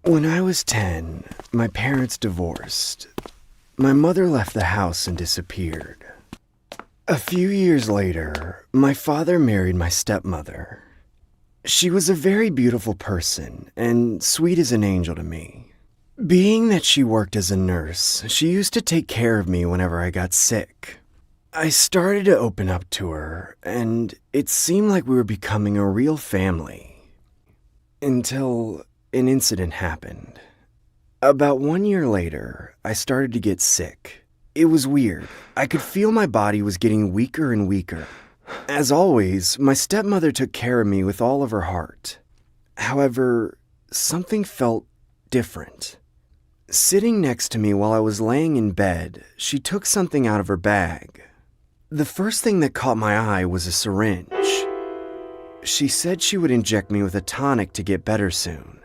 When I was 10, my parents divorced. My mother left the house and disappeared. A few years later, my father married my stepmother. She was a very beautiful person and sweet as an angel to me. Being that she worked as a nurse, she used to take care of me whenever I got sick. I started to open up to her, and it seemed like we were becoming a real family. Until an incident happened. About 1 year later, I started to get sick. It was weird. I could feel my body was getting weaker and weaker. As always, my stepmother took care of me with all of her heart. However, something felt different. Sitting next to me while I was laying in bed, she took something out of her bag. The first thing that caught my eye was a syringe. She said she would inject me with a tonic to get better soon.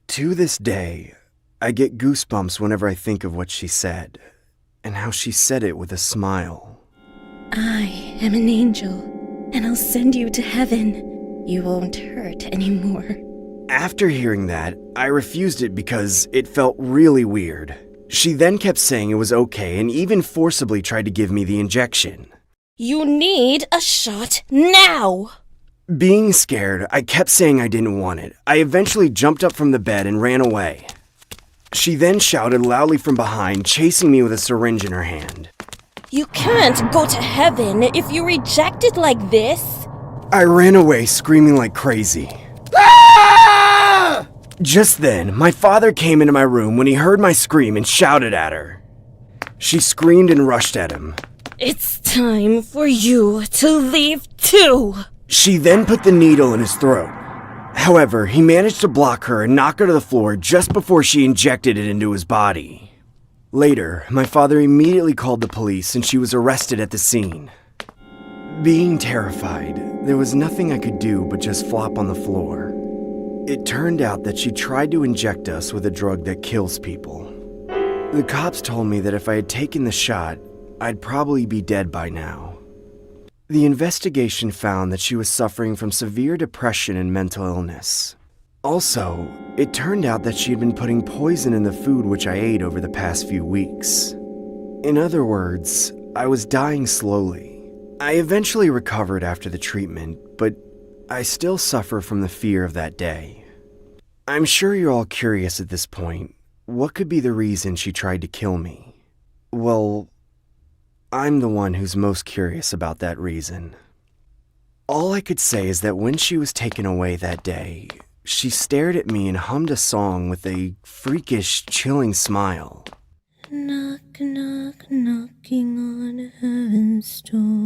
To this day, I get goosebumps whenever I think of what she said, and how she said it with a smile. I am an angel, and I'll send you to heaven. You won't hurt anymore. After hearing that, I refused it because it felt really weird. She then kept saying it was okay and even forcibly tried to give me the injection. You need a shot now! Being scared, I kept saying I didn't want it. I eventually jumped up from the bed and ran away. She then shouted loudly from behind, chasing me with a syringe in her hand. You can't go to heaven if you reject it like this. I ran away screaming like crazy. Just then, my father came into my room when he heard my scream and shouted at her. She screamed and rushed at him. It's time for you to leave too. She then put the needle in his throat. However, he managed to block her and knock her to the floor just before she injected it into his body. Later, my father immediately called the police and she was arrested at the scene. Being terrified, there was nothing I could do but just flop on the floor. It turned out that she tried to inject us with a drug that kills people. The cops told me that if I had taken the shot, I'd probably be dead by now. The investigation found that she was suffering from severe depression and mental illness. Also, it turned out that she had been putting poison in the food which I ate over the past few weeks. In other words, I was dying slowly. I eventually recovered after the treatment, but I still suffer from the fear of that day. I'm sure you're all curious at this point. What could be the reason she tried to kill me? Well, I'm the one who's most curious about that reason. All I could say is that when she was taken away that day, she stared at me and hummed a song with a freakish, chilling smile. Knock, knock, knocking on heaven's door.